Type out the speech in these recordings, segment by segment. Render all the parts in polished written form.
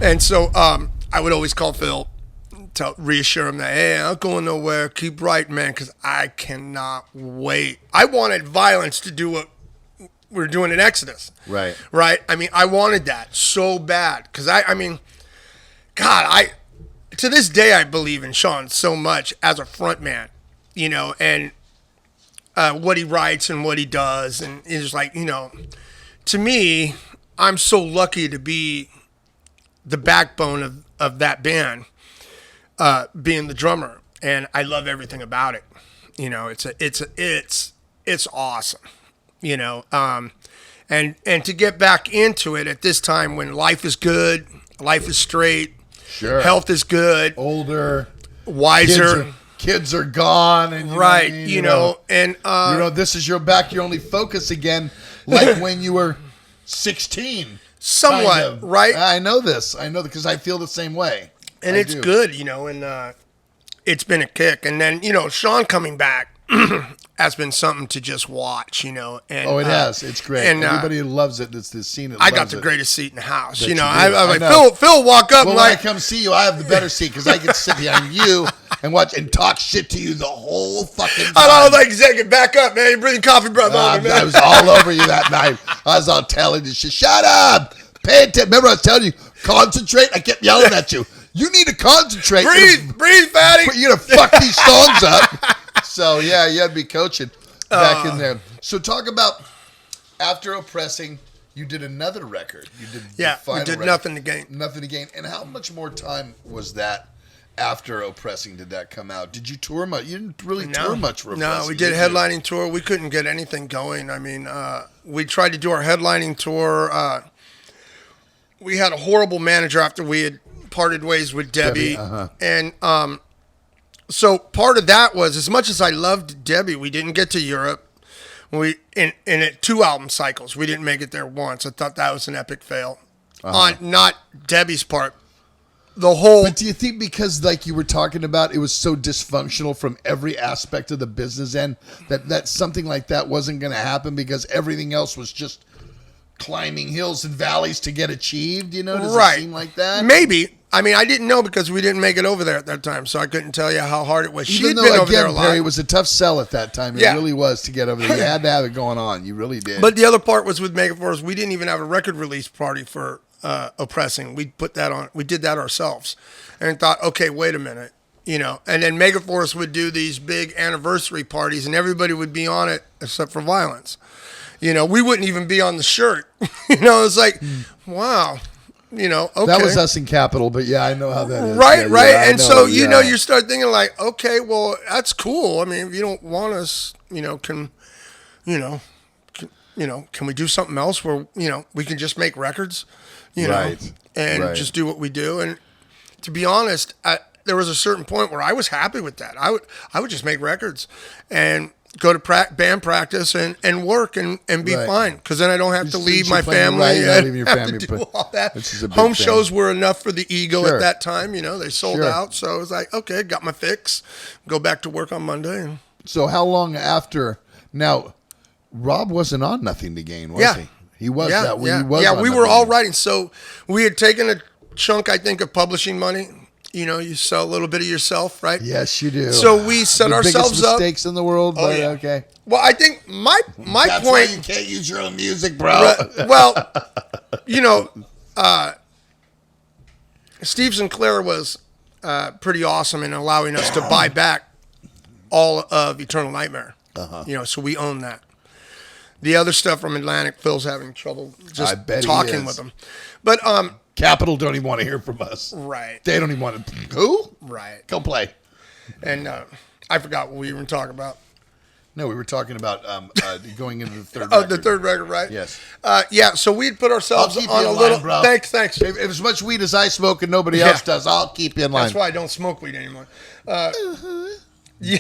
And so I would always call Phil to reassure him that, hey, I'm not going nowhere. Keep writing, man, because I cannot wait. I wanted Violence to do what we were doing in Exodus. Right. Right? I mean, I wanted that so bad. Because, I mean, God, to this day, I believe in Sean so much as a front man, you know, and what he writes and what he does. And it's just like, you know, to me, I'm so lucky to be the backbone of that band, being the drummer, and I love everything about it. You know, it's awesome. You know, and to get back into it at this time when life is good, life is straight, sure, health is good, older, wiser, kids are gone, and right, you know, and this is your only focus again, like when you were 16. Somewhat, kind of. Right? I know this because I feel the same way. And it's good, you know, and it's been a kick. And then, you know, Sean coming back has been something to just watch, you know. And, it has. It's great. And everybody loves it. It's the scene. I got the greatest seat in the house. That you know, I like, know. Phil walk up and when I come see you, I have the better seat because I can sit behind you and watch and talk shit to you the whole fucking time. I was like, Zach, back up, man. You're bringing coffee breath over, man. I was all over you that night. I was all telling you, shut up. Pay attention. Remember I was telling you, concentrate? I kept yelling at you. You need to concentrate. Breathe, fatty. You're going to fuck these songs up. So, yeah, you had to be coaching back in there. So, talk about after Oppressing, you did another record. You did we did record. Nothing to Gain. Nothing to Gain. And how much more time was that after Oppressing did that come out? Did you tour much? You didn't really tour much for Oppressing. No, we did a headlining tour. We couldn't get anything going. I mean, we tried to do our headlining tour. We had a horrible manager after we had parted ways with Debbie. And so part of that was, as much as I loved Debbie, we didn't get to Europe. We in it 2 album cycles. We didn't make it there once. I thought that was an epic fail on not Debbie's part. But do you think because, like you were talking about, it was so dysfunctional from every aspect of the business end that something like that wasn't going to happen because everything else was just climbing hills and valleys to get achieved, you know? Does it seem like that? Maybe. I mean, I didn't know because we didn't make it over there at that time, so I couldn't tell you how hard it was. Even though, again, Perry, it was a tough sell at that time. It really was to get over there. You had to have it going on. You really did. But the other part was with Megaforce, we didn't even have a record release party for Oppressing. We put that on. We did that ourselves and thought, okay, wait a minute. You know, and then Megaforce would do these big anniversary parties and everybody would be on it except for Violence. You know, we wouldn't even be on the shirt. You know, it's like, wow. You know, okay. That was us in Capital, but yeah, I know how that is. Right, right. And so, you know, you start thinking like, okay, well, that's cool. I mean, if you don't want us, you know, can we do something else where, you know, we can just make records, you know, and just do what we do. And to be honest, there was a certain point where I was happy with that. I would just make records and go to band practice and work and be fine because then I don't have to leave my family. Right, and leave your have family, to do all that. Home shows were enough for the ego at that time. You know, they sold out. So I was like, okay, got my fix. Go back to work on Monday. So how long after? Now, Rob wasn't on Nothing to Gain, was he? He was. We were all writing. So we had taken a chunk, I think, of publishing money. You know, you sell a little bit of yourself, right? Yes, you do. So we set ourselves up. Mistakes in the world, but okay. Well, I think my That's point. Why you can't use your own music, bro. Well, you know, Steve Sinclair was pretty awesome in allowing us to buy back all of Eternal Nightmare. You know, so we own that. The other stuff from Atlantic, Phil's having trouble just talking with them. But Capital don't even want to hear from us. Right. They don't even want to. Who? Right. Go play. And I forgot what we were talking about. No, we were talking about going into the third record. The third record, right? Yes. Yeah, so we'd put ourselves on a little... Bro. Thanks. If as much weed as I smoke and nobody else does, I'll keep you in line. That's why I don't smoke weed anymore. Yeah.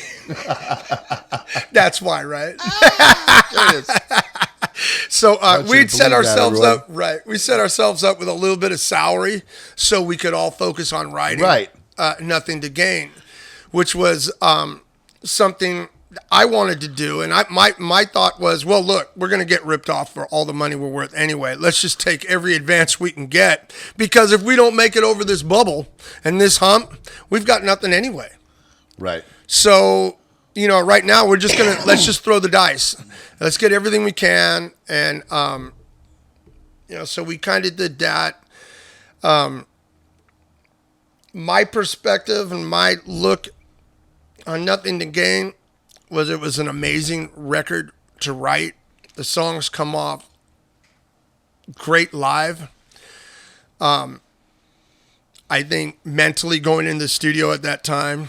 That's why, right? So we'd set ourselves up, right? We set ourselves up with a little bit of salary so we could all focus on writing. Right. Nothing to Gain, which was something I wanted to do, and my thought was, well, look, we're going to get ripped off for all the money we're worth anyway. Let's just take every advance we can get, because if we don't make it over this bubble and this hump, we've got nothing anyway. Right. So, right now we're just going to, let's just throw the dice. Let's get everything we can. And, so we kind of did that. My perspective and my look on Nothing to Gain was it was an amazing record to write. The songs come off great live. I think mentally going in the studio at that time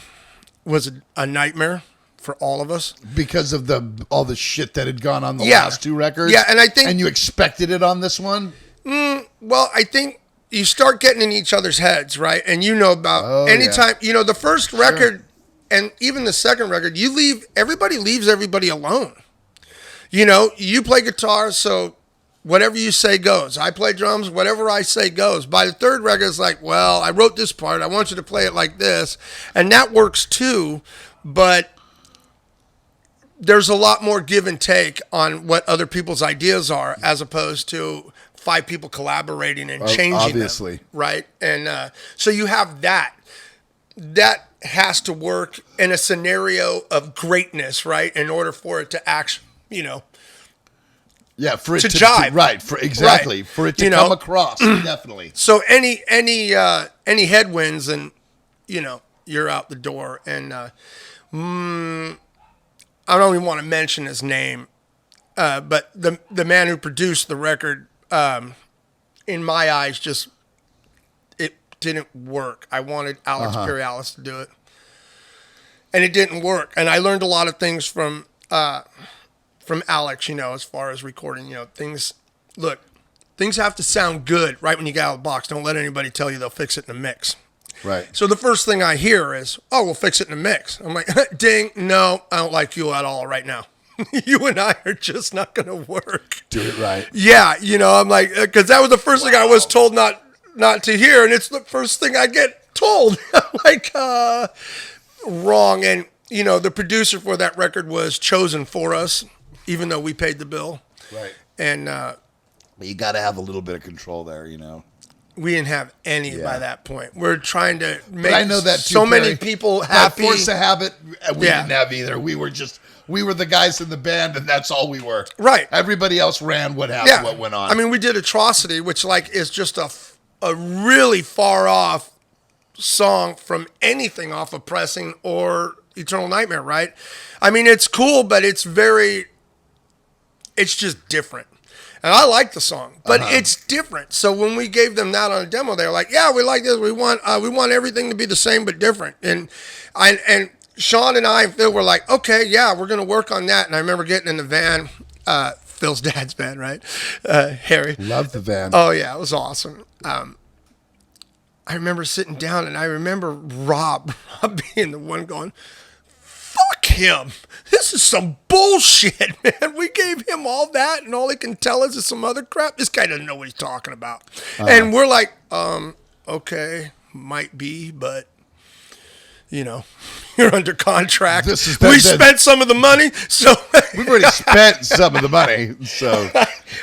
was a nightmare for all of us. Because of all the shit that had gone on the last two records? Yeah, and I think... And you expected it on this one? Well, I think you start getting in each other's heads, right? And about anytime... the first record... And even the second record, everybody leaves everybody alone. You play guitar, so whatever you say goes. I play drums, whatever I say goes. By the third record, it's like, well, I wrote this part. I want you to play it like this. And that works too, but there's a lot more give and take on what other people's ideas are as opposed to 5 people collaborating and changing them. Right? And so you have that. That has to work in a scenario of greatness, right? In order for it to actually, yeah, for it to jive, right? Exactly, for it to come across, definitely. So any headwinds, and you're out the door. And I don't even want to mention his name, but the man who produced the record, in my eyes, just didn't work. I wanted Alex Perialis to do it, and it didn't work. And I learned a lot of things from Alex, as far as recording. Things have to sound good right when you get out of the box. Don't let anybody tell you they'll fix it in the mix. Right. So the first thing I hear is, "Oh, we'll fix it in the mix." I'm like, "Ding, no, I don't like you at all right now. You and I are just not going to work." Do it right. Yeah, I'm like, because that was the first thing I was told not to hear, and it's the first thing I get told. Like, wrong. And, the producer for that record was chosen for us, even though we paid the bill. Right. And but you got to have a little bit of control there, We didn't have any by that point. We're trying to make I know that too, so many people happy. Force of habit, we didn't have either. We were the guys in the band, and that's all we were. Right. Everybody else ran what went on. I mean, we did Atrocity, which is just a really far off song from anything off of Pressing or Eternal Nightmare, right? I mean, it's cool, but it's just different. And I like the song, but it's different. So when we gave them that on a demo, they were like, "Yeah, we like this. We want everything to be the same but different." And Sean and I and Phil were like, "Okay, yeah, we're gonna work on that." And I remember getting in the van, Phil's dad's van, right? Harry. Love the van. Oh yeah, it was awesome. I remember sitting down, and I remember Rob being the one going, "Fuck him. This is some bullshit, man. We gave him all that, and all he can tell us is some other crap. This guy doesn't know what he's talking about." And we're like, okay, might be, but, you're under contract. We spent some of the money, so... We've already spent some of the money, so we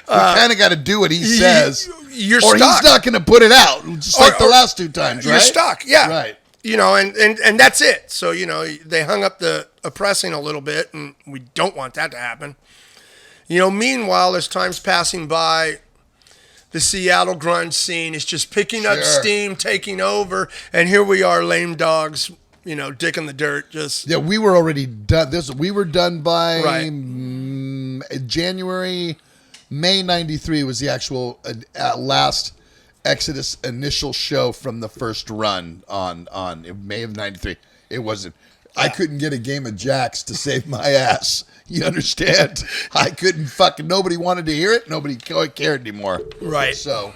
kind of got to do what he says. You're or stuck. He's not going to put it out, just like the last 2 times, right? You're stuck, yeah. Right. And that's it. So, they hung up the pressing a little bit, and we don't want that to happen. Meanwhile, as time's passing by, the Seattle grunge scene is just picking up steam, taking over, and here we are, lame dogs, dick in the dirt. Just we were already done. We were done by May '93 was the actual last Exodus initial show from the first run on May of '93. It wasn't. I couldn't get a game of jacks to save my ass. You understand? I couldn't nobody wanted to hear it. Nobody cared anymore. Right. So,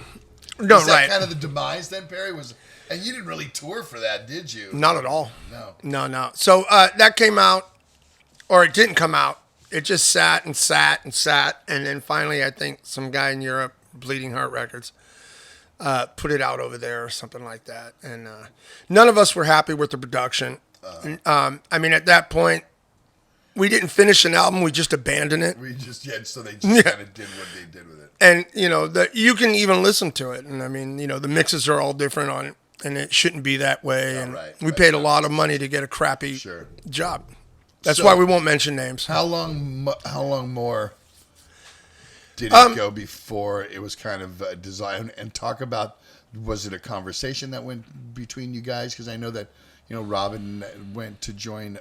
no, was that right. kind of the demise then, Perry? And you didn't really tour for that, did you? Not at all. No. So that came out, or it didn't come out. It just sat and sat and sat, and then finally, I think some guy in Europe, Bleeding Heart Records, put it out over there or something like that. And none of us were happy with the production. I mean, at that point, we didn't finish an album. We just abandoned it. So they just kind of did what they did with it. And, you can even listen to it. And I mean, the mixes are all different on it. And it shouldn't be that way. And we paid a lot of money to get a crappy job. That's why we won't mention names. How long more did it go before it was kind of designed? And talk about, was it a conversation that went between you guys? Because I know that, Robin went to join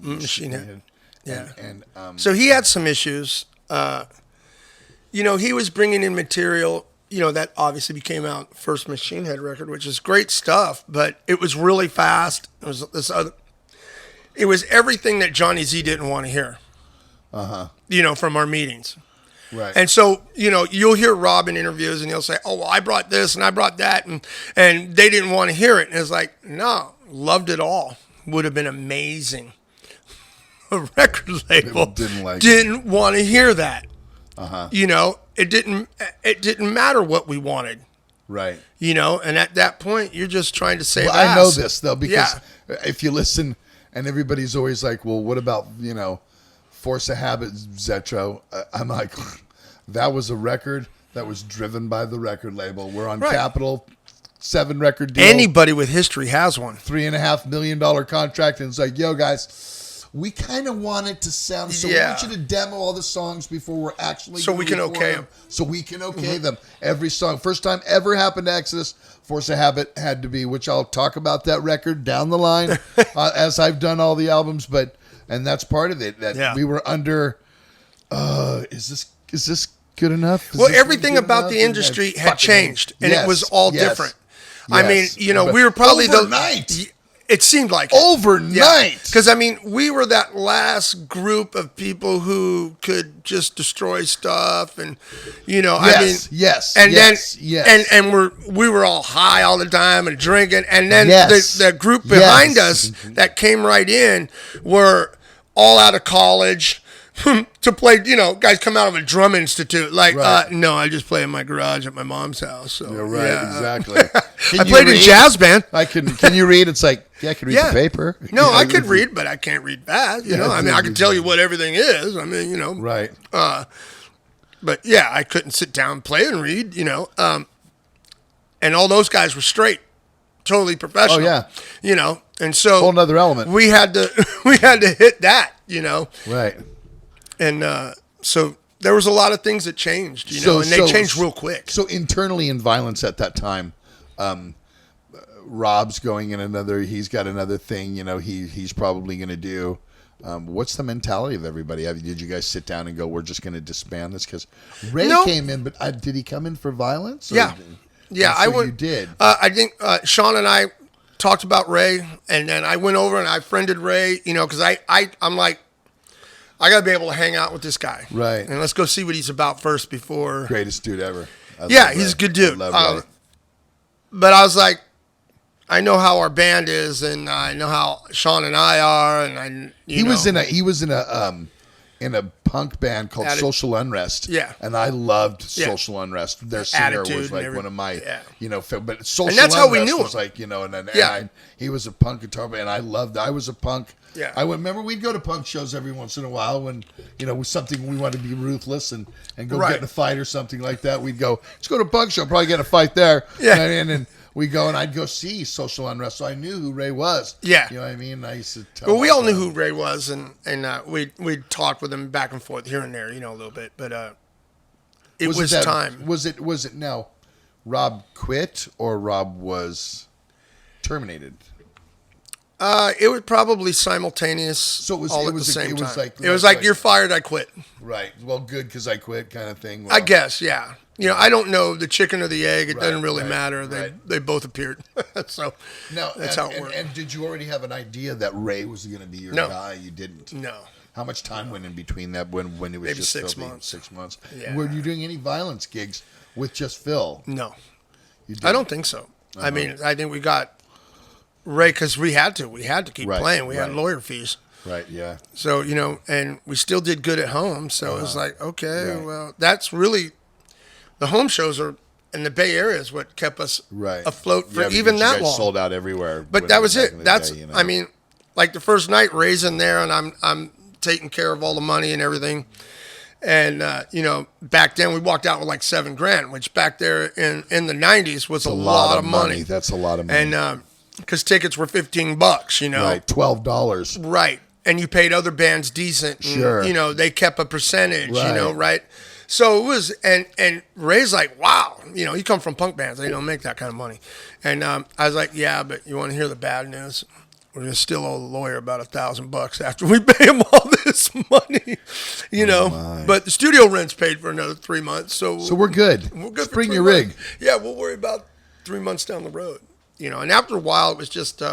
Machine Head. Yeah. And so he had some issues. He was bringing in material, that obviously became out first Machine Head record, which is great stuff, but it was really fast. It was it was everything that Johnny Z didn't want to hear. From our meetings. Right. And so, you'll hear Rob in interviews and he'll say, "Oh, well, I brought this and I brought that," and they didn't want to hear it. And it's like, no, loved it all. Would have been amazing. A record label didn't want to hear that. It didn't matter what we wanted. Right. And at that point, you're just trying to save ass. I know this, though, because if you listen, and everybody's always like, well, what about, Force of Habit, Zetro? I'm like, that was a record that was driven by the record label. We're on Capitol, 7 record deal. Anybody with history has one. $3.5 million contract, and it's like, yo, guys, we kind of want it to sound, so we want you to demo all the songs before we're actually so we can okay them. So we can okay them. Every song. First time ever happened to Exodus, Force of Habit had to be, which I'll talk about that record down the line as I've done all the albums, and that's part of it, that we were under, is this good enough? Everything about the industry had changed, and it was all different. I mean, we were probably overnight. It seemed like overnight. Because, we were that last group of people who could just destroy stuff. And, we were all high all the time and drinking. And then the group behind us that came right in were all out of college to play, guys come out of a drum institute. Like, no, I just play in my garage at my mom's house. So, exactly. I played in jazz band. Can you read? It's like, I can read the paper. No, I could read, but I can't read fast. I can tell you what everything is. Right. But I couldn't sit down, play and read, and all those guys were straight, totally professional. Oh, yeah. And so whole nother element. We had to hit that, Right. And so there was a lot of things that changed, and they changed real quick. So internally in Violence at that time, Rob's going in he's got another thing, he's probably going to do. What's the mentality of everybody? Did you guys sit down and go, we're just going to disband this? Because Ray came in, but did he come in for Violence? Yeah. I went. You did. I think Sean and I talked about Ray, and then I went over and I friended Ray, because I'm like, I got to be able to hang out with this guy. Right. And let's go see what he's about first before. Greatest dude ever. He's a good dude. But I was like, I know how our band is, and I know how Sean and I are, and he was in a punk band called Social Unrest. Yeah. And I loved Social Unrest. Their singer was like one of my, but Social and that's Unrest how we knew was him. like, and he was a punk guitar player, and I was a punk. Yeah. Remember we'd go to punk shows every once in a while when, was something we wanted to be ruthless and go get in a fight or something like that. We'd go, let's go to a punk show, probably get a fight there. Yeah. And then we go and I'd go see Social Unrest. So I knew who Ray was. Yeah. You know what I mean? I used to tell Well, we all knew who Ray was, and we'd talk with him back and forth here and there, a little bit. But it was time. Was it now Rob quit or Rob was terminated? It was probably simultaneous. So it was all it at was the same time. It was like you're fired, I quit. Right. Well, good because I quit, kind of thing. Well, I guess, yeah. I don't know the chicken or the egg. It doesn't really matter. They both appeared. So that's how it worked. And did you already have an idea that Ray was going to be your guy? You didn't. No. How much time went in between that when it was maybe just 6 Phil? months? 6 months. Yeah. Were you doing any Violence gigs with just Phil? No. You didn't? I don't think so. I mean, I think we got Ray because we had to. We had to keep playing. We had lawyer fees. Right, yeah. So, and we still did good at home. So it was like, okay, well, that's really, the home shows are in the Bay Area is what kept us afloat for even that long. Sold out everywhere. But that was it. That's, I mean, like the first night, Ray's in there, and I'm taking care of all the money and everything. And back then we walked out with like $7,000, which back there in the '90s was a lot of money. That's a lot of money. And because tickets were $15, right, $12, right, and you paid other bands decent. And, sure, they kept a percentage. Right. Right. So it was, and Ray's like, wow, you come from punk bands, they don't make that kind of money. And I was like, yeah, but you want to hear the bad news? We're gonna still owe the lawyer about $1,000 after we pay him all this money, But the studio rent's paid for another 3 months, so we're good. We're good. Just bring your rig. Yeah, we'll worry about 3 months down the road, And after a while, it was just,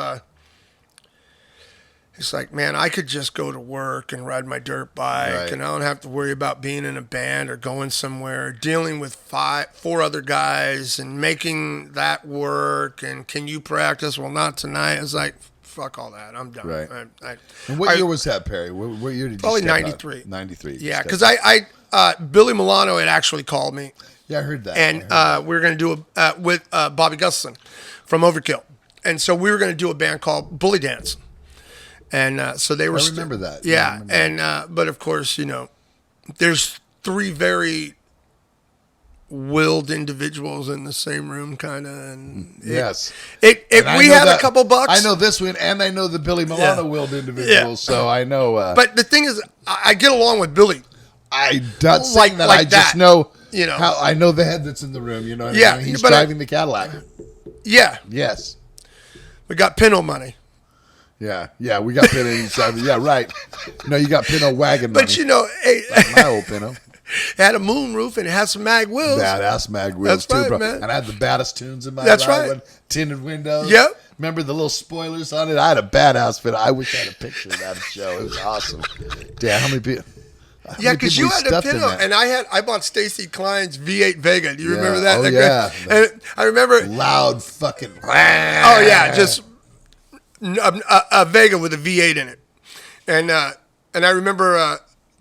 it's like, man, I could just go to work and ride my dirt bike, Right. and I don't have to worry about being in a band or going somewhere, dealing with 4 other guys and making that work. And can you practice? Well, not tonight. It's like, fuck all that. I'm done. Right. And what year was that, Perry? What year did you probably step 93. out? 93. Yeah, because Billy Milano had actually called me. Yeah, I heard that. And we were going to do with Bobby Gustafson from Overkill. And so we were going to do a band called Bully Dance. And so they were. I remember that. Yeah, but of course, there's 3 very willed individuals in the same room, kind of. And yes, we had a couple bucks. I know this one, and I know the Billy Milano willed individuals, so I know. But the thing is, I get along with Billy. I not saying that. I just know. How I know the head that's in the room. What I mean? He's driving the Cadillac. Yeah. Yes. We got Pinto money. Yeah, we got Pinto. Yeah, right. No, you got Pinto wagon money. But hey, like my old Pinto. It had a moon roof and it had some mag wheels. Badass mag wheels, that's too, right, bro. man. And I had the baddest tunes in my That's ride. right. Tinted windows. Yep. Remember the little spoilers on it? I had a badass Pinto. I wish I had a picture of that show. It was awesome. Damn, how many people? Yeah, because you had a Pinto, and I bought Stacy Klein's V8 Vega. Do you remember that? Oh, yeah. And I remember loud fucking. Oh yeah, just a Vega with a V8 in it, and I remember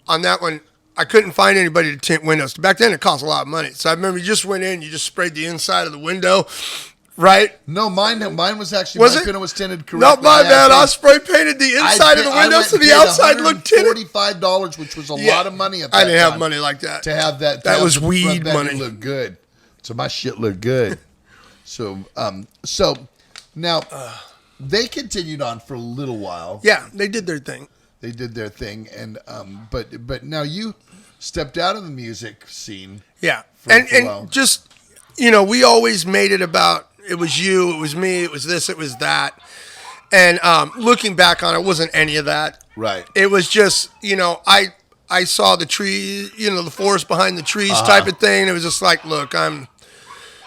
on that one I couldn't find anybody to tint windows. Back then it cost a lot of money, so I remember you just went in, you just sprayed the inside of the window, right? No, mine was actually was my it? Pinto was tinted correctly. Not my bad. I spray painted the inside of the window so the outside looked tinted. $45, which was a lot of money at that I didn't time have money like that. to have that. That was weed money. Looked good, so my shit looked good. So now. They continued on for a little while. Yeah, they did their thing. And but now you stepped out of the music scene. Yeah, for a and while. just we always made it about it was you, it was me, it was this, it was that. And looking back on it, wasn't any of that. Right. It was just I saw the tree, the forest behind the trees type of thing. It was just like, look,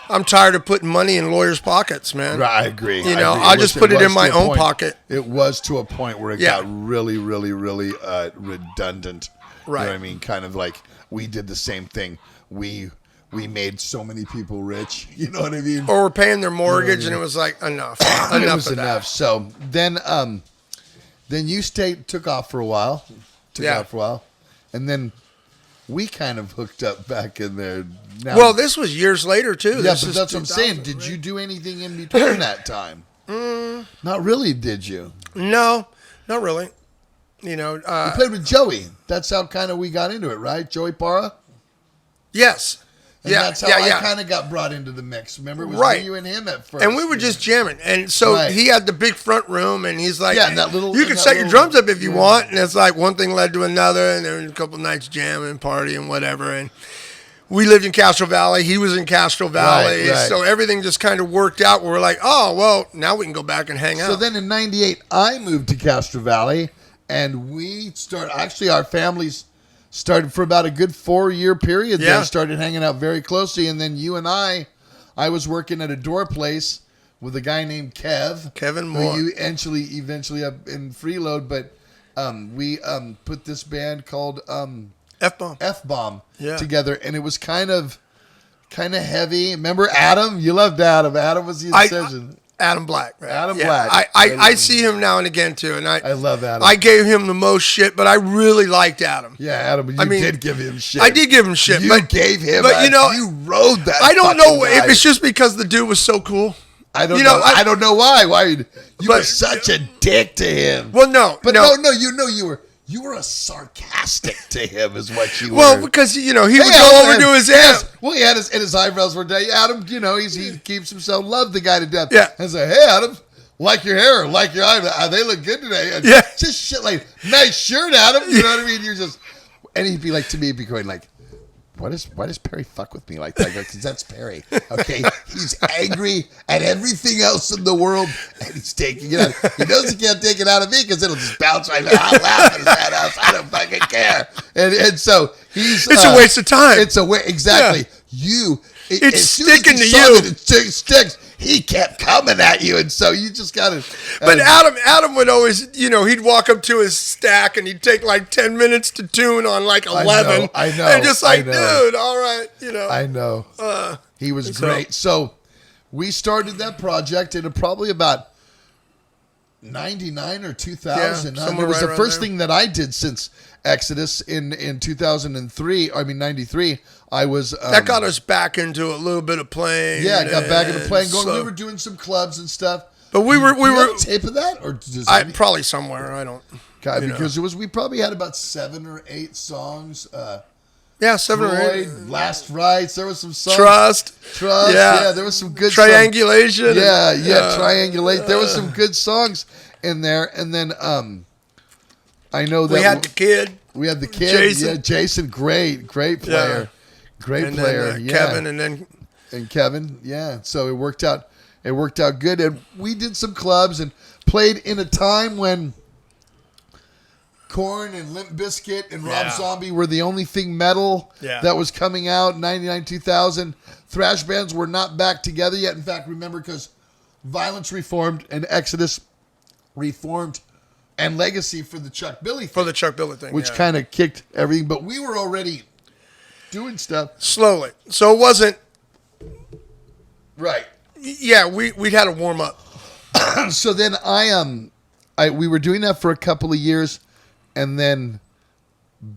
I'm tired of putting money in lawyers' pockets, man. Right, I agree. I'll just put it in my own pocket. It was to a point where it got really, really, really redundant. Right. You know what I mean? Kind of like we did the same thing. We made so many people rich. You know what I mean? Or we're paying their mortgage, and it was like enough. It was of enough. That. So then you took off for a while. And then we kind of hooked up back in there. Now, well, this was years later, too. Yeah, but that's what I'm saying. Did you do anything in between that time? Not really, did you? No, not really. You played with Joey. That's how kind of we got into it, right? Joey Parra? Yes. And that's how I kind of got brought into the mix. Remember, it was me, you and him at first. And we were just jamming. And so he had the big front room, and he's like, you can set your drums up if you want. And it's like one thing led to another, and there were a couple nights jamming, partying, whatever. And we lived in Castro Valley. He was in Castro Valley. Right. So everything just kind of worked out. We're like, oh, well, now we can go back and hang out. So then in 98, I moved to Castro Valley, and we started, actually our families started for about a good 4-year period. Yeah. They started hanging out very closely. And then you and I was working at a door place with a guy named Kevin Moore. Who you eventually up in Freeload. But we put this band called F-Bomb together. And it was kind of heavy. Remember Adam? You loved Adam. Adam was the obsession. Adam Black. Right? Adam Black. I see him now and again, too. And I love Adam. I gave him the most shit, but I really liked Adam. Yeah, Adam, you did give him shit. I did give him shit. You gave him but you rode that. I don't know guy. if it's just because the dude was so cool. I don't know. I don't know why. Why you were such a dick to him? Well, no, you were a sarcastic to him, is what you were. Well, because he would go over to his aunt. Well, he had his eyebrows were down. Adam, he keeps himself. Loved the guy to death. Yeah. And say, hey, Adam, like your hair, like your eyebrows, they look good today. And yeah. Just shit like, nice shirt, Adam. You know what I mean? And he'd be like to me, he'd be going like, why does Perry fuck with me like that? Because that's Perry. Okay, he's angry at everything else in the world, and he's taking it out. He knows he can't take it out of me because it'll just bounce right out. I'll laugh at his head out. I don't fucking care. And so he's. It's a waste of time. It's a waste. Exactly. Yeah. It's sticking to you. It sticks. He kept coming at you, and so you just gotta. But Adam would always, he'd walk up to his stack and he'd take like 10 minutes to tune on like 11. I know. And just like, dude, all right, I know. He was great. So we started that project in probably about 99 or 2000. Yeah, it was right the first there. thing that I did since Exodus in 2003. I mean 93. I was that got us back into a little bit of playing. Yeah, got back into playing. We were doing some clubs and stuff. But we were have a tape of that, or probably somewhere. I don't. God, because we probably had about 7 or 8 songs. Yeah, 7 or 8. Last Rites. There was some songs. Trust. Yeah, there was some good Triangulation. Songs. Triangulate. There was some good songs in there, and then I know that we had the kid. We had the kid. Jason. Yeah, Jason, great player. Yeah. Great player. Kevin, and Kevin. Yeah. So it worked out. It worked out good, and we did some clubs and played in a time when Korn and Limp Bizkit and Rob Zombie were the only thing metal that was coming out. 99, 2000. Thrash bands were not back together yet. In fact, remember, because Violence reformed and Exodus reformed, and Legacy for the Chuck Billy thing. Which kind of kicked everything. But we were already doing stuff. Slowly. So it wasn't... Right. Yeah, we'd had to warm up. So then we were doing that for a couple of years, and then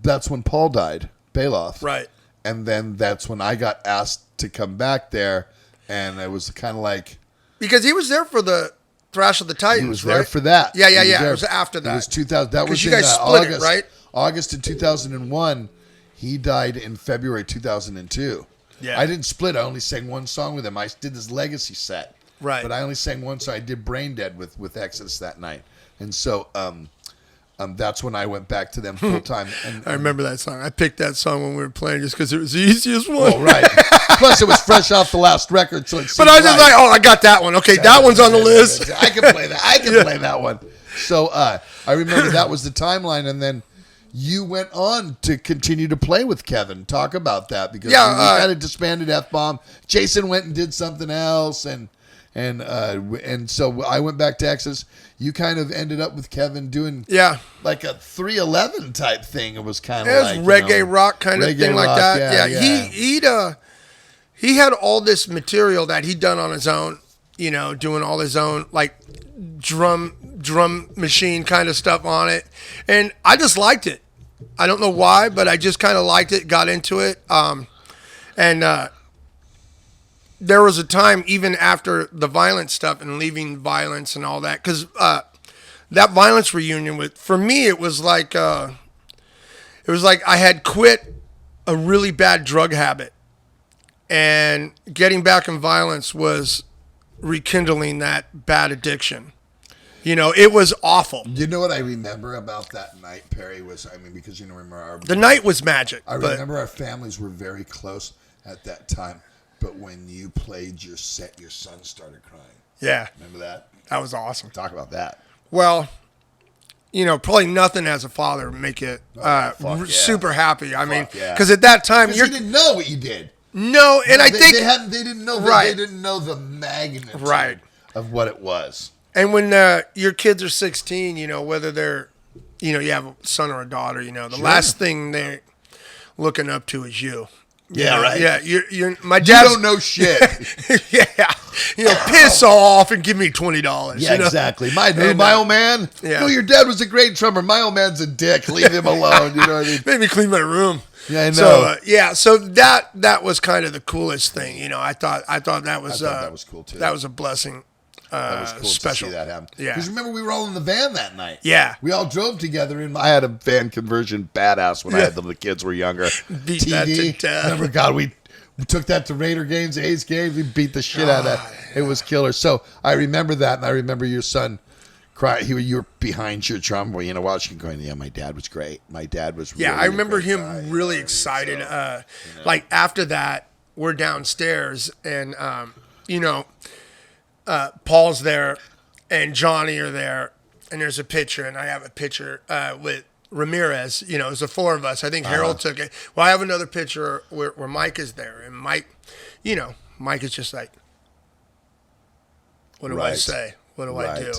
that's when Paul died, Bailoff. Right. And then that's when I got asked to come back there, and it was kind of like... Because he was there for the Thrash of the Titans, He was there for that. Yeah. It was after that. It was 2000. That was you in guys split August, it, right? August in 2001. He died in February 2002. Yeah. I didn't split. I only sang one song with him. I did this Legacy set. Right. But I only sang one song. I did Brain Dead with Exodus that night. And so that's when I went back to them full time. I remember that song. I picked that song when we were playing just because it was the easiest one. Oh, right. Plus, it was fresh off the last record. So but I was just like, I got that one. Okay, that one's on the list. I can play that. I can play that one. So I remember that was the timeline. And then you went on to continue to play with Kevin. Talk about that, because we kind of disbanded F-Bomb. Jason went and did something else, and so I went back to Exodus. You kind of ended up with Kevin doing like a 311 type thing. It was kind of like reggae rock kind of thing like that. Yeah. He had all this material that he'd done on his own, doing all his own like drum machine kind of stuff on it, and I just liked it. I don't know why, but I just kind of liked it, got into it. And there was a time, even after the Violence stuff and leaving Violence and all that, because that Violence reunion, for me, it was like I had quit a really bad drug habit, and getting back in Violence was rekindling that bad addiction. It was awful. You know what I remember about that night, Perry, was, because remember the night was magic. I remember our families were very close at that time, but when you played your set, your son started crying. Yeah. Remember that? That was awesome. Talk about that. Well, probably nothing as a father would make it super happy. Because at that time, you didn't know what you did. No, and I think they didn't know. Right. They didn't know the magnitude of what it was. And when your kids are 16, whether they're, you have a son or a daughter, the last thing they're looking up to is you. Yeah, right. Yeah, you're my dad. You don't know shit. Yeah, piss off and give me $20. Yeah, exactly. My old man. Yeah. No, your dad was a great drummer. My old man's a dick. Leave him alone. You know what I mean? Made me clean my room. Yeah, I know. So so that was kind of the coolest thing. You know, I thought that was that was cool too. That was a blessing. That was cool special. to see that happen. Yeah. Because remember, we were all in the van that night. Yeah. We all drove together, and I had a van conversion badass when I had them. The kids were younger. Beat that to death. Remember, God, we took that to Raider games, A's games. We beat the shit out of that. It was killer. So I remember that, and I remember your son cry. You were behind your drum, where watching, going, "Yeah, my dad was great. My dad was." Yeah, really I remember a great him guy, really excited. Like after that, we're downstairs, and Paul's there, and Johnny are there, and there's a picture, and I have a picture with Ramirez. You know, it's the four of us. I think Harold took it. Well, I have another picture where Mike is there, and Mike is just like, what do I say? What do I do?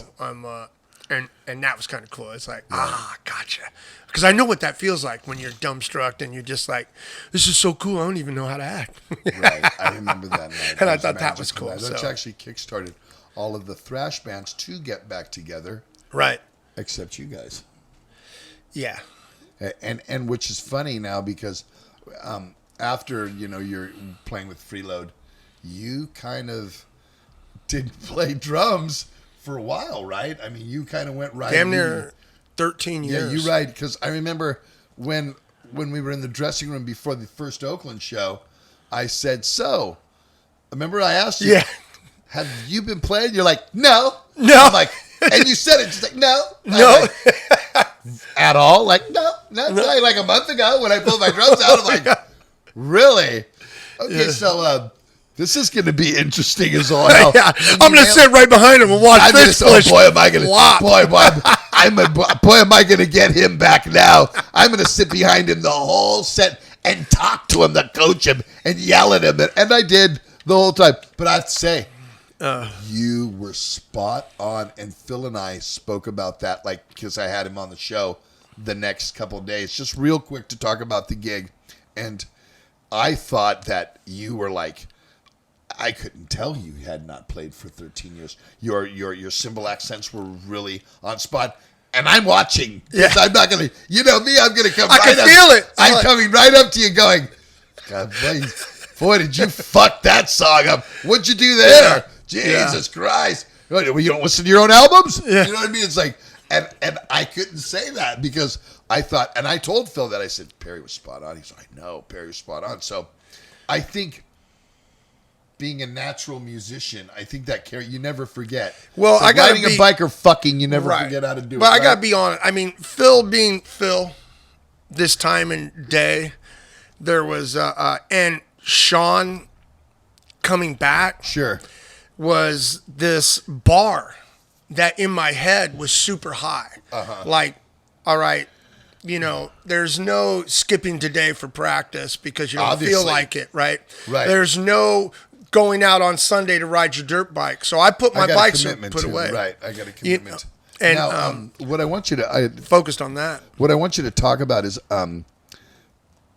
And that was kind of cool. It's like, gotcha. Because I know what that feels like when you're dumbstruck and you're just like, this is so cool. I don't even know how to act. Right. I remember that night. And I thought that was cool. That actually kickstarted all of the thrash bands to get back together. Right. Except you guys. Yeah. And which is funny now because after, you're playing with Freeload, you kind of didn't play drums for a while, right? I mean, you kind of went right. Damn near 13 years. Yeah, you're right. Because I remember when we were in the dressing room before the first Oakland show, I said, so, remember I asked you, have you been playing? You're like, no. I'm like, and you said it just like, no. No. Like, at all? Like, no. Like a month ago when I pulled my drums out, I'm like, really? Okay, so this is going to be interesting as all hell. Yeah. I'm going to sit right behind him and watch this push. Boy, am I going to boy, am I going to get him back now. I'm going to sit behind him the whole set and talk to him, to coach him and yell at him. And I did the whole time. But I have to say, you were spot on. And Phil and I spoke about that, like, because I had him on the show the next couple of days, just real quick to talk about the gig. And I thought that you were like, I couldn't tell you had not played for 13 years. Your cymbal accents were really on spot. And I'm watching. Yeah. I'm not going to, me, I'm going to come I right up. can feel it. I'm coming right up to you going, God, boy, did you fuck that song up. What'd you do there? Yeah. Jesus Christ. You don't listen to your own albums? Yeah. You know what I mean? It's like, and I couldn't say that because I thought, and I told Phil that, I said, Perry was spot on. He's like, I know, Perry was spot on. So I think being a natural musician, I think that you never forget. Well, I got riding a bike or fucking, you never forget how to do it. But I got to be honest. I mean, Phil being Phil, this time and day, there was and Sean coming back. Sure. Was this bar that in my head was super high. Like, all right, there's no skipping today for practice because you don't feel like it, right? Right. There's no going out on Sunday to ride your dirt bike. So I put my bikes put away. Right. I got a commitment. And now, what I want you to focused on that. What I want you to talk about is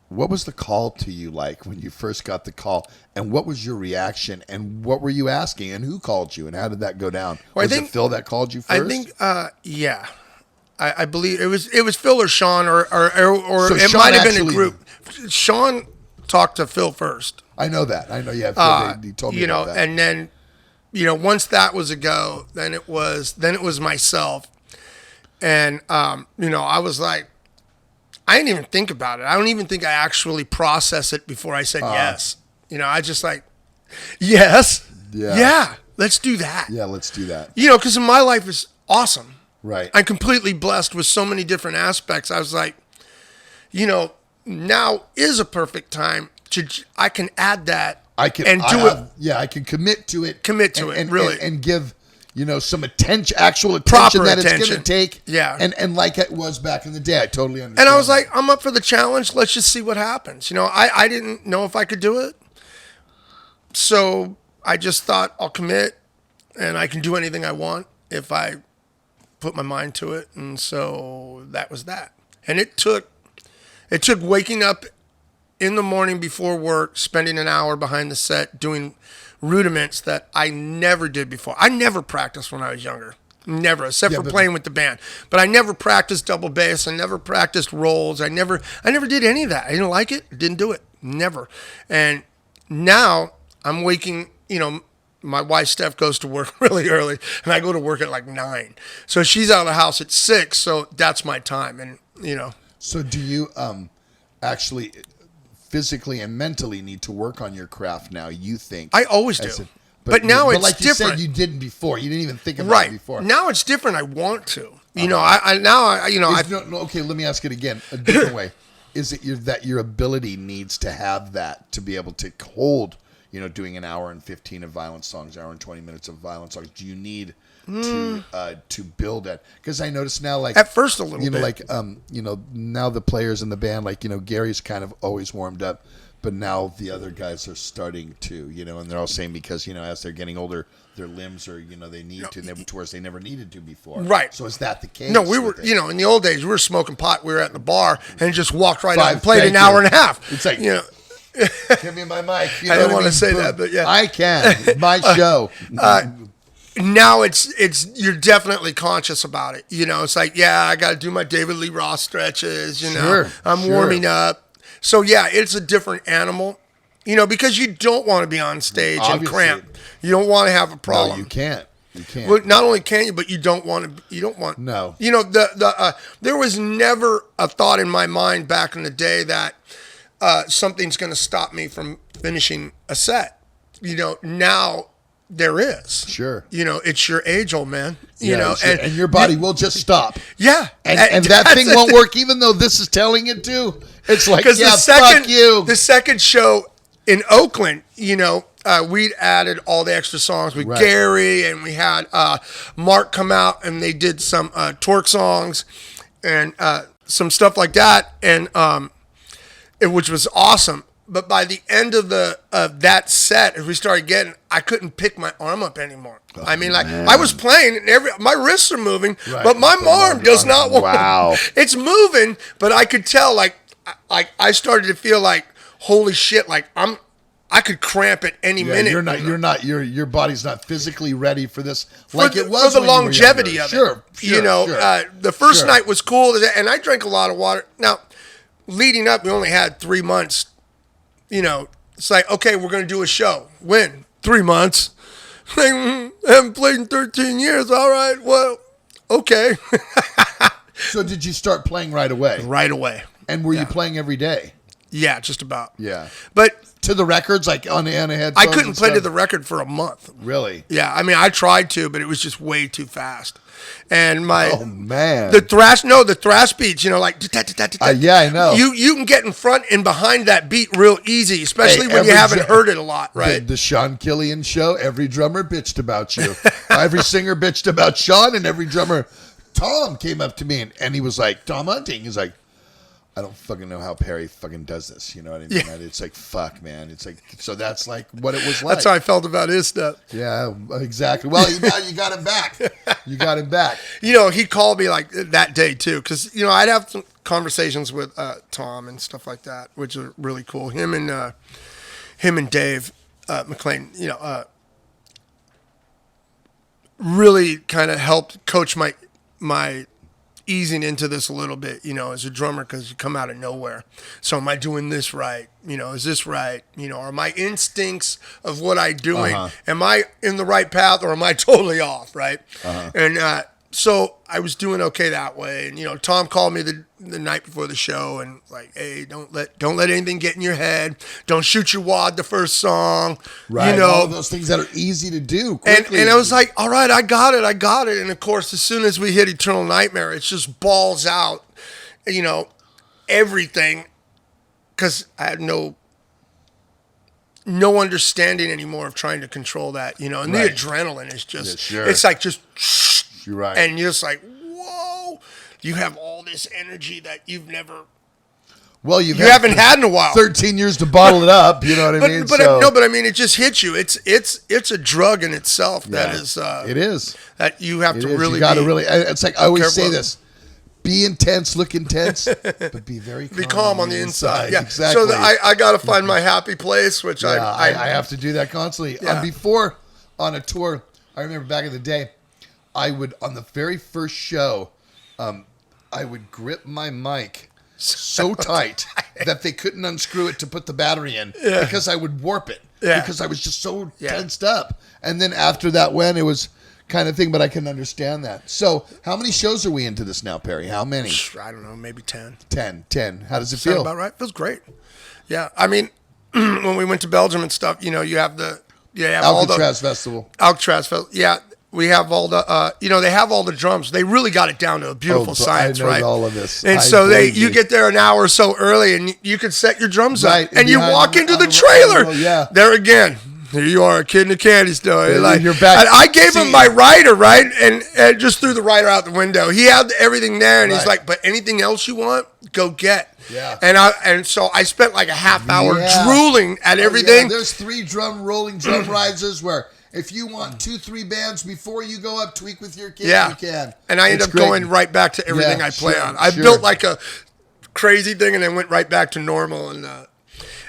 what was the call to you like when you first got the call, and what was your reaction, and what were you asking, and who called you, and how did that go down? Well, was it Phil that called you first? I think, yeah. I believe it was Phil or Sean or so it might have been a group. Sean talked to Phil first. I know that. I know. Yeah, Phil, he told me about that. And then, once that was a go, then it was myself, and I was like, I didn't even think about it. I don't even think I actually processed it before I said yes. I just like, yes, yeah, let's do that. Yeah, let's do that. Because my life is awesome. Right. I'm completely blessed with so many different aspects. I was like, now is a perfect time I can add that. I can commit to it. Really. And give, some actual attention that it's going to take. Yeah. And like it was back in the day. I totally understand. And I was like, I'm up for the challenge. Let's just see what happens. I didn't know if I could do it. So I just thought I'll commit and I can do anything I want if I put my mind to it. And so that was that. And it took waking up in the morning before work, spending an hour behind the set doing rudiments that I never did before. I never practiced when I was younger. Never, except for playing with the band. But I never practiced double bass. I never practiced rolls. I never did any of that. I didn't like it. Didn't do it. Never. And now I'm waking, my wife Steph goes to work really early, and I go to work at like 9. So she's out of the house at 6. So that's my time. And So do you actually physically and mentally need to work on your craft now? You think? I always do. But now it's like different. You said, you didn't before. You didn't even think about it before. Now it's different. I want to. Okay, let me ask it again a different way. Is it that your ability needs to have that to be able to hold, doing an hour and 15 of violent songs, hour and 20 minutes of violent songs? Do you need to build it? Because I notice now, like at first a little bit, like now the players in the band, like Gary's kind of always warmed up. But now the other guys are starting to, and they're all saying because, as they're getting older, their limbs are, they need to, whereas they never needed to before. Right. So is that the case? No, we were, in the old days, we were smoking pot. We were at the bar and just walked right out and played an hour and a half. It's like, give me my mic. I didn't want to say that, but yeah. I can. My show. Now you're definitely conscious about it. It's like, I got to do my David Lee Roth stretches, I'm warming up. So, it's a different animal, because you don't want to be on stage and cramp. You don't want to have a problem. No, you can't. You can't. Well, not only can you, but you don't want to. No. There was never a thought in my mind back in the day that something's going to stop me from finishing a set. Now there is. Sure. It's your age, old man. And your body will just stop. Yeah. And that thing won't work, even though this is telling it to. It's like, fuck you. The second show in Oakland, we'd added all the extra songs with Gary, and we had Mark come out, and they did some Torque songs and some stuff like that, and which was awesome. But by the end of that set, as we started getting, I couldn't pick my arm up anymore. Oh, I was playing, and my wrists are moving, but my arm does not want. Wow, it's moving, but I could tell, like I started to feel like, holy shit, like I could cramp at any minute. Your body's not physically ready for this, it was for the longevity of it. Sure. The first night was cool, and I drank a lot of water. Now, leading up, we only had 3 months. It's like, okay, we're going to do a show. When? 3 months. I haven't played in 13 years. All right, well, okay. So did you start playing right away? Right away. And were you playing every day? Yeah, just about. Yeah. But to the records, like on headphones? I couldn't play to the record for a month. Really? Yeah, I tried to, but it was just way too fast. And the thrash beats, like I know. You can get in front and behind that beat real easy, especially when you haven't heard it a lot, right? The Sean Killian show, every drummer bitched about you. Every singer bitched about Sean, and every drummer. Tom came up to me and he was like, Tom Hunting, he's like, I don't fucking know how Perry fucking does this. You know what I mean? Yeah. It's like, fuck, man. It's like, so that's like what it was like. That's how I felt about his stuff. Yeah, exactly. Well, you got him back. You got him back. He called me like that day too. Cause I'd have some conversations with Tom and stuff like that, which are really cool. Him and Dave McLean, really kind of helped coach my easing into this a little bit, as a drummer, because you come out of nowhere. So am I doing this right? Is this right? Are my instincts of what I'm doing, am I in the right path or am I totally off, right? And so I was doing okay that way. And, Tom called me the night before the show and like, hey, don't let anything get in your head. Don't shoot your wad the first song. Right. All of those things that are easy to do quickly. And I was like, all right, I got it. And of course, as soon as we hit Eternal Nightmare, it's just balls out, everything. Because I had no understanding anymore of trying to control that, and the adrenaline is just, it's like just, you're right. And you're just like, whoa, you have all this energy that you've never, you haven't had in a while. 13 years to bottle it up, you know what I mean? But it just hits you. It's a drug in itself that is. It is. That you have to really. You got to really. It's like I always say this: be intense, look intense, but be very calm. Be calm on the inside. Yeah, exactly. So I got to find my happy place, which I have to do that constantly. Yeah. Before on a tour, I remember back in the day. I would, on the very first show, I would grip my mic so tight that they couldn't unscrew it to put the battery in because I would warp it because I was just so tensed up. And then after that went, it was kind of thing, but I can understand that. So how many shows are we into this now, Perry? How many? I don't know, maybe 10. 10. How does it Sound feel? about right? Feels great. Yeah, I mean, when we went to Belgium and stuff, you know, you have Alcatraz Festival. Alcatraz Festival. Yeah, we have all the, they have all the drums. They really got it down to a beautiful science, I know right? all of this. And so you get there an hour or so early, and you can set your drums up, and you walk into the trailer. There again. Here you are, a kid in a candy store. You're back. And I gave him my rider, right? And just threw the rider out the window. He had everything there, and he's like, but anything else you want, go get. Yeah. And so I spent like a half hour drooling at everything. There's 3 rolling drum risers where if you want 2-3 bands before you go up, tweak with your kid, you can. And I end up going right back to everything I play on. I built like a crazy thing and then went right back to normal.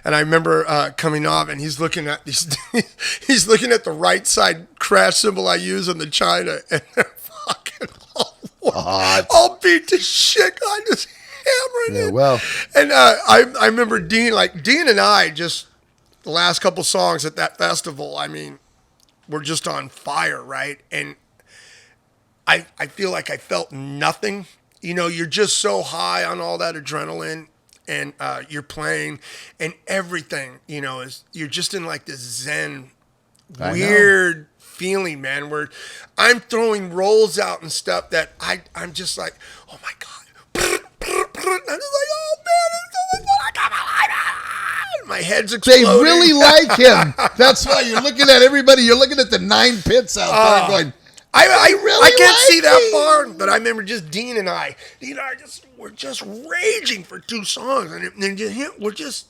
And I remember coming off, and he's looking at he's looking at the right side crash cymbal I use on the China, and they're fucking all beat to shit. I just hammering it. Well, and I remember Dean and I just the last couple songs at that festival. I mean, we're just on fire, right? And I feel like I felt nothing. You know, you're just so high on all that adrenaline. And you're playing, and everything, you know, you're just in like this zen, weird feeling, man, where I'm throwing rolls out and stuff that I'm just like, oh my God. And I'm just like, oh man, my head's exploding. They really like him. That's why you're looking at everybody. You're looking at the 9 pits out there going, I can't see that far, but I remember just Dean and I we're just raging for 2 songs, and we're just,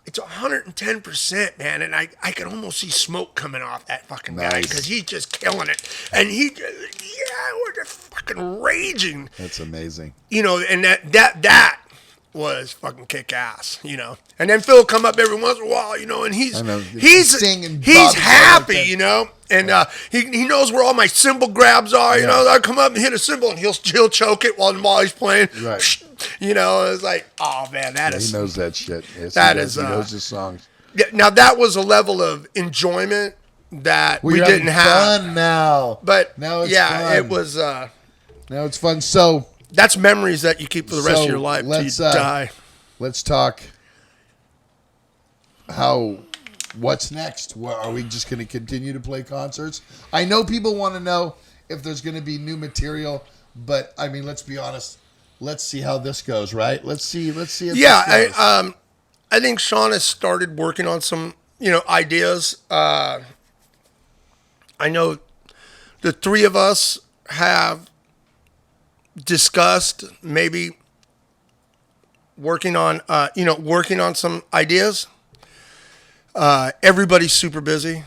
it's 110%, man, and I can almost see smoke coming off that fucking guy because he's just killing it, and we're just fucking raging. That's amazing. You know, and that was fucking kick ass, you know. And then Phil come up every once in a while, you know, and he's happy, you know. And he knows where all my cymbal grabs are, you know. I come up and hit a cymbal, and he'll choke it while he's playing. Right. You know, it's like, oh man, he knows that shit. Yes, he knows his songs. Yeah, now that was a level of enjoyment that we didn't have. Fun now, but now it's fun. It was. Now it's fun. So that's memories that you keep for the rest of your life till you die. Let's talk. What's next? Are we just going to continue to play concerts? I know people want to know if there's going to be new material, but I mean, let's be honest. Let's see how this goes, right? Let's see. If this goes. I think Sean has started working on some, ideas. I know the 3 of us have discussed maybe working on some ideas. Everybody's super busy.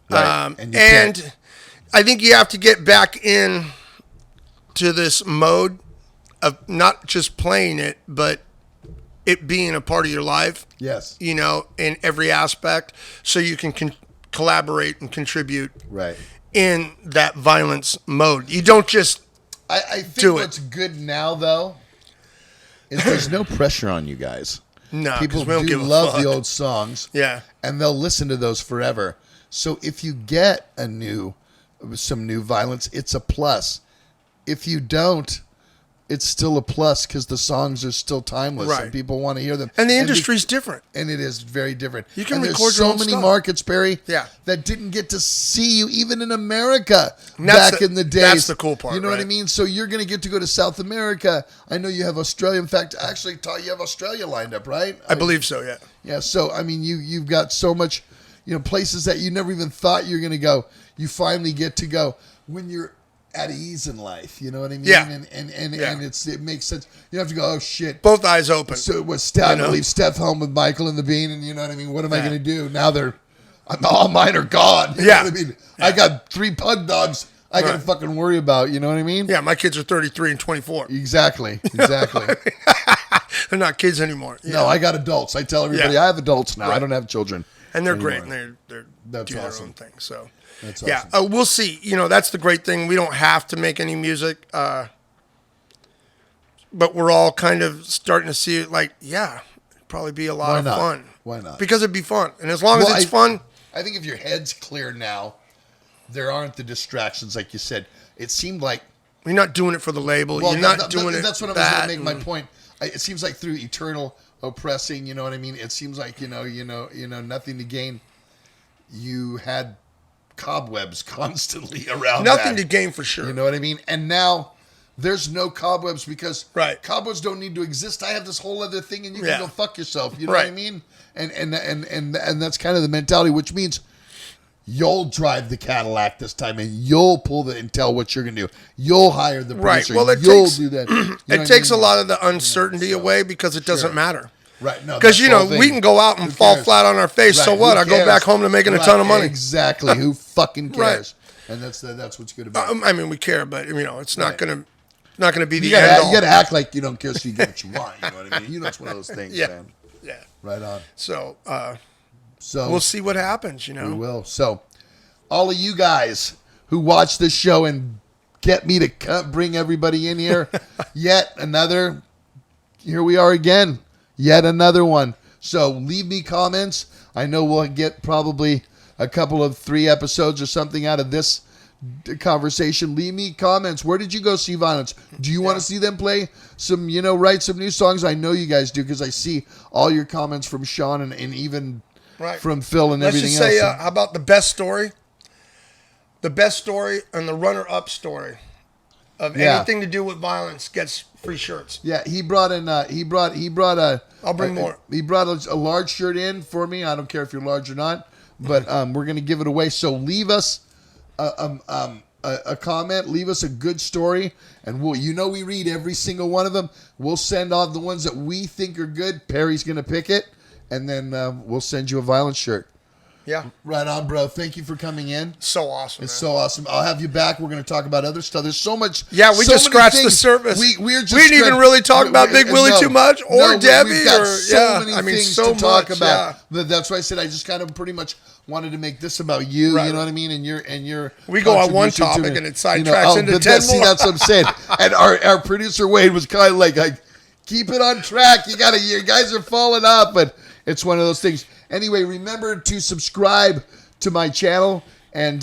Right. And I think you have to get back in to this mode of not just playing it, but it being a part of your life. Yes. In every aspect, so you can collaborate and contribute. Right. In that violence mode. You don't just I think what's good now, though, is there's no pressure on you guys. No, people do love the old songs. Yeah. And they'll listen to those forever. So if you get some new violence, it's a plus. If you don't, it's still a plus because the songs are still timeless and people want to hear them. And the industry's different. And it is very different. You can record your own so many stuff. markets, Barry, that didn't get to see you even in America back in the days. That's the cool part. You know what I mean? So you're going to get to go to South America. I know you have Australia. In fact, I actually thought you have Australia lined up, right? I believe so, yeah. Yeah, so, I mean, you've got so much, places that you never even thought you were going to go. You finally get to go when you're at ease in life, you know what I mean? Yeah. And it makes sense. You have to go, oh shit. Both eyes open. So it was Steph, leave Steph home with Michael and the Bean, and you know what I mean? What am I going to do? Now all mine are gone. You know what I mean? I got 3 pug dogs I got to fucking worry about, you know what I mean? Yeah, my kids are 33 and 24. Exactly. They're not kids anymore. No, I got adults. I tell everybody I have adults now. I don't have children. And they're great, and they do awesome. their own thing. So, That's Yeah, awesome. we'll see. You know, that's the great thing. We don't have to make any music, but we're all kind of starting to see it. Like, yeah, it'd probably be a lot Why of not? fun. Why not? Because it'd be fun, and as long as Well, it's fun. I think if your head's clear now, there aren't the distractions, like you said. It seemed like You're not doing it for the label. You're not doing it. That's what I was going to make my point. It seems like through eternal oppressing, you know what I mean? It seems like, you know, nothing to gain. You had cobwebs constantly around Nothing that. to gain for sure. You know what I mean? And now there's no cobwebs because Right. cobwebs don't need to exist. I have this whole other thing and you Yeah. can go fuck yourself. You know Right. what I mean? And that's kind of the mentality, which means you'll drive the Cadillac this time and you'll pull and tell what you're going to do. You'll hire the producer. Right. Well, you'll do that. You know what it I takes mean? a lot of the uncertainty away because it doesn't matter. Right. No, Because, that's you the know, whole we thing. can go out and Who fall cares? flat on our face. Right, So what? who I go cares? back home to making a Right, ton of money. Exactly. Who fucking Right. cares? And that's what's good about it. I mean, we care, but, you know, it's not Right. going to be You the gotta, end all. you gotta act like you don't care so you get what you want. You know what I mean? You know, it's one of those things, Yeah. man. Yeah. Right on. So So we'll see what happens, you know. we will. So all of you guys who watch this show and get me to bring everybody in here, here we are again. Yet another one. So leave me comments. I know we'll get probably a couple of 3 episodes or something out of this conversation. Leave me comments. Where did you go see Violence? Do you want to see them play some, write some new songs? I know you guys do because I see all your comments from Sean and even Right. from Phil and Let's everything just say, else. how about the best story? The best story and the runner-up story of Yeah. anything to do with violence gets free shirts. Yeah, he brought in. He brought a. I'll bring more. He brought a large shirt in for me. I don't care if you're large or not, but we're gonna give it away. So leave us a comment. Leave us a good story, and we read every single one of them. We'll send off the ones that we think are good. Perry's gonna pick it, and then we'll send you a Violence shirt. Yeah. Right on, bro. Thank you for coming in. So awesome. It's man. so awesome. I'll have you back. We're going to talk about other stuff. There's so much. Yeah, we so just many scratched the things. surface. We didn't even really talk about Big Willie too much, or Debbie, We've got or so many things so to talk much, about. That's why I said I just kind of pretty much wanted to make this about you. Right. You know what I mean? And your. We go on one contribution to topic it. and it sidetracks into 10 See, more. that's what I'm saying. And our producer Wade was kind of like, keep it on track. You guys are falling off, but it's one of those things. Anyway, remember to subscribe to my channel and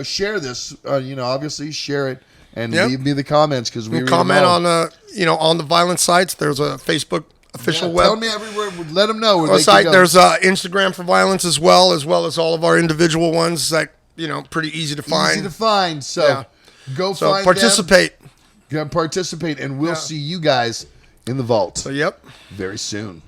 share this. Obviously share it and leave me the comments because we comment on on the violence sites. There's a Facebook official web. Tell me everywhere. Let them know where Our they site. can go. There's Instagram for violence as well as all of our individual ones that pretty easy to find. Easy to find. So go find participate. Them. Participate, and we'll see you guys in the vault. So yep. Very soon.